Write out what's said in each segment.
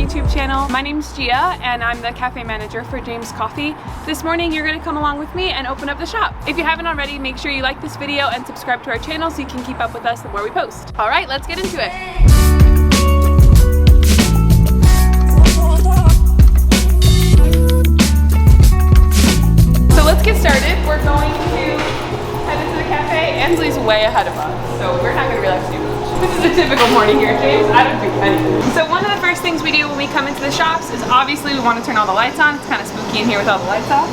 YouTube channel. My name is Gia and I'm the cafe manager for James Coffee. This morning you're going to come along with me and open up the shop. If you haven't already, make sure you like this video and subscribe to our channel so you can keep up with us the more we post. Alright, let's get into it. So let's get started. We're going to head into the cafe. Ansley's way ahead of us, so we're not going to realize too much. This is a typical morning here, James. I don't do anything. So one of the first things we do when we come into the shops is obviously we want to turn all the lights on. It's kind of spooky in here with all the lights off.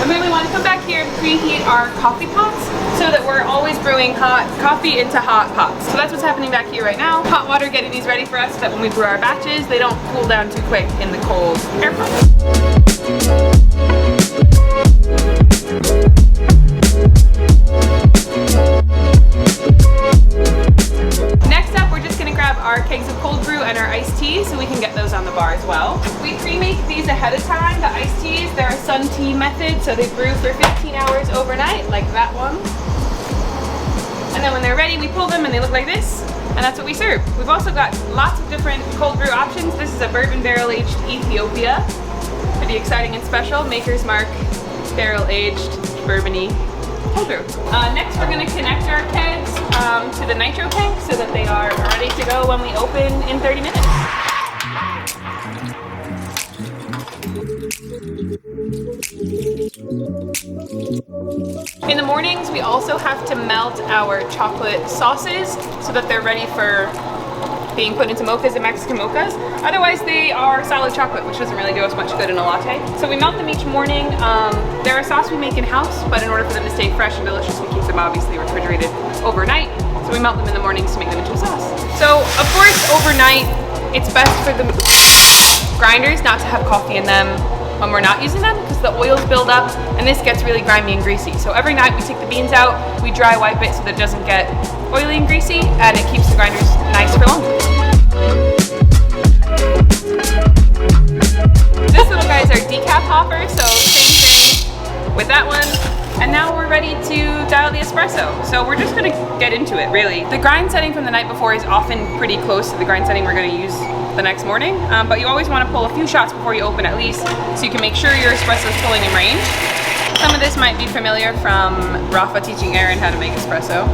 And then we want to come back here and preheat our coffee pots so that we're always brewing hot coffee into hot pots. So that's what's happening back here right now. Hot water getting these ready for us so that when we brew our batches, they don't cool down too quick in the cold air pots. Our kegs of cold brew and our iced tea so we can get those on the bar as well. We pre-make these ahead of time. The iced teas, they're a sun tea method, so they brew for 15 hours overnight, like that one. And then when they're ready, we pull them and they look like this, and that's what we serve. We've also got lots of different cold brew options. This is a bourbon barrel-aged Ethiopia. Pretty exciting and special. Maker's Mark barrel-aged bourbon-y cold brew. Next we're going to connect our kegs to the nitro tank so that they are ready to go when we open in 30 minutes. In the mornings we also have to melt our chocolate sauces so that they're ready for being put into mochas and Mexican mochas. Otherwise they are solid chocolate, which doesn't really do us much good in a latte. So we melt them each morning. They're a sauce we make in-house, but in order for them to stay fresh and delicious, we keep them obviously refrigerated overnight. So we melt them in the mornings to make them into a sauce. So of course overnight, it's best for the grinders not to have coffee in them when we're not using them because the oils build up and this gets really grimy and greasy. So every night we take the beans out, we dry wipe it so that it doesn't get oily and greasy, and it keeps the grinders nice for longer. This little guy is our decaf hopper, so same thing with that one. And now we're ready to dial the espresso. So we're just gonna get into it, really. The grind setting from the night before is often pretty close to the grind setting we're gonna use the next morning, but you always wanna pull a few shots before you open at least, so you can make sure your espresso is pulling in range. Some of this might be familiar from Rafa teaching Aaron how to make espresso.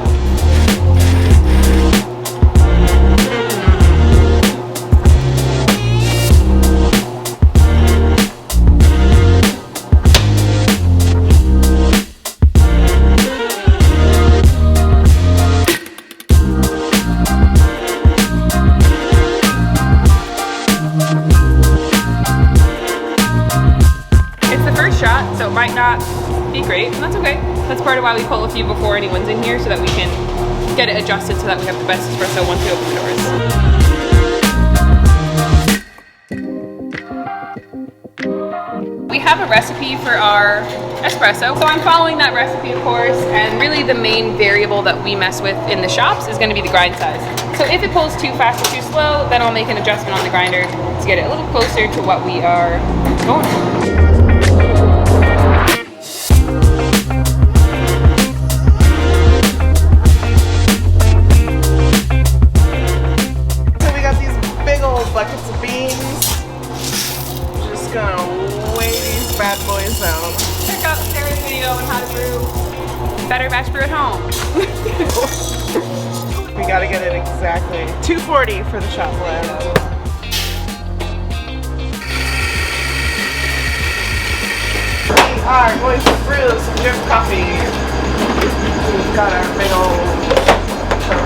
Shot, so it might not be great, and that's okay. That's part of why we pull a few before anyone's in here so that we can get it adjusted so that we have the best espresso once we open the doors. We have a recipe for our espresso, so I'm following that recipe of course, and really the main variable that we mess with in the shops is going to be the grind size. So if it pulls too fast or too slow, then I'll make an adjustment on the grinder to get it a little closer to what we are going for. Buckets of beans. Just gonna weigh these bad boys out. Check out Sarah's video on how to brew better batch brew at home. We gotta get it exactly 240 for the shot blend. We are going to brew some drip coffee. We've got our big old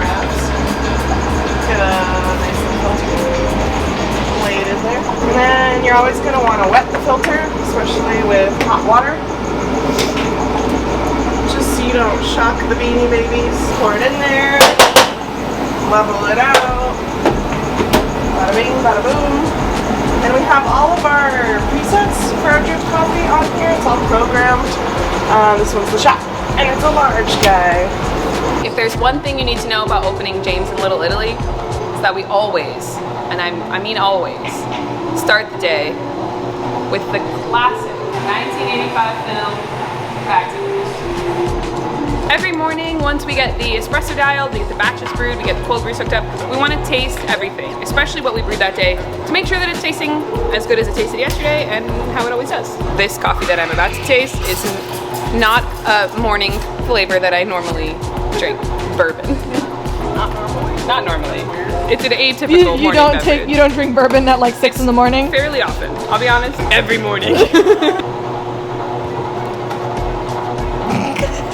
wraps. Get a nice little filter. Lay it in there. And then you're always going to want to wet the filter, especially with hot water. Just so you don't shock the beanie babies. Pour it in there. Level it out. Bada bing, bada boom. And we have all of our presets It's all programmed. This one's the shop, and it's a large guy. If there's one thing you need to know about opening James in Little Italy, it's that we always, and I mean always, start the day with the classic 1985 film Back to the Every morning, once we get the espresso dialed, we get the batches brewed, we get the cold brew soaked up, we want to taste everything, especially what we brewed that day, to make sure that it's tasting as good as it tasted yesterday and how it always does. This coffee that I'm about to taste is not a morning flavor that I normally drink. Bourbon. Not normally. Not normally. It's an atypical morning beverage. You don't drink bourbon at like 6 in the morning? Fairly often. I'll be honest, every morning.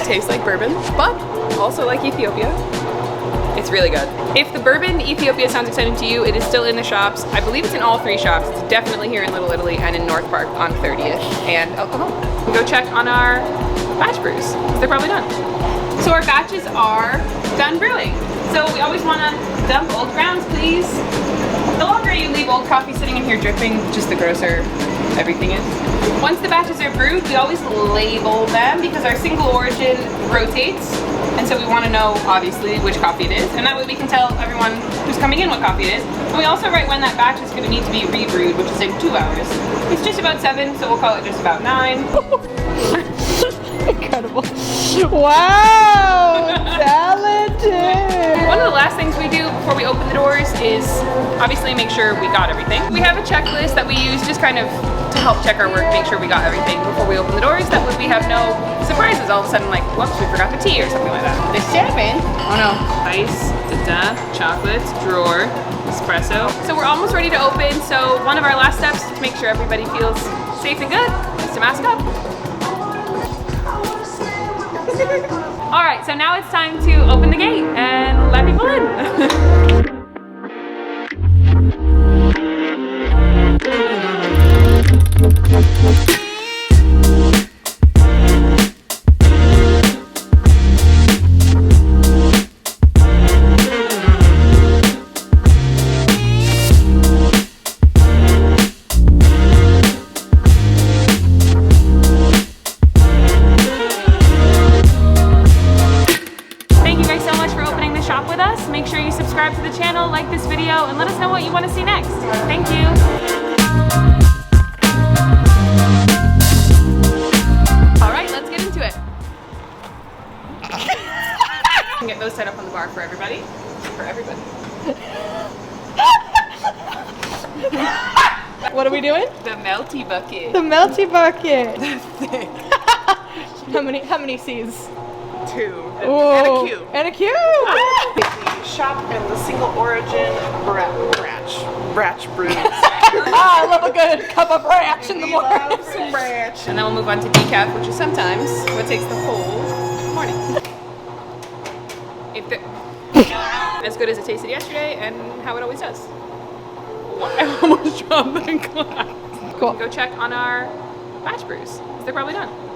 Tastes like bourbon, but also like Ethiopia. It's really good. If the bourbon Ethiopia sounds exciting to you, it is still in the shops. I believe it's in all 3 shops. It's definitely here in Little Italy and in North Park on 30th and Oklahoma. Go check on our batch brews, because they're probably done. So our batches are done brewing. So we always want to dump old grounds, please. The longer you leave old coffee sitting in here dripping, just the grosser everything is. Once the batches are brewed, we always label them because our single origin rotates. And so we want to know, obviously, which coffee it is. And that way we can tell everyone who's coming in what coffee it is. And we also write when that batch is going to need to be rebrewed, which is in 2 hours. It's just about 7, so we'll call it just about 9. Incredible. Wow! Talented! One of the last things we do before we open the doors is obviously make sure we got everything. We have a checklist that we use just kind of to help check our work, make sure we got everything before we open the doors. That way we have no surprises all of a sudden, like, whoops, we forgot the tea or something like that. The 7. Oh no. Ice, chocolate, drawer, espresso. So we're almost ready to open, so one of our last steps to make sure everybody feels safe and good is to mask up. Alright, so now it's time to open the gate and let people in. With us. Make sure you subscribe to the channel, like this video, and let us know what you want to see next. Thank you. All right, let's get into it. We can get those set up on the bar for everybody. For everybody. What are we doing? The melty bucket. The melty bucket. How many C's? 2. Ooh. And a Q. And a Q. The shop and the single origin batch brews. I love a good cup of ranch in the morning. Love some ranch. And then we'll move on to decaf, which is sometimes what takes the whole morning. If as good as it tasted yesterday and how it always does. I almost dropped the glass. Cool. Go check on our batch brews, because they're probably done.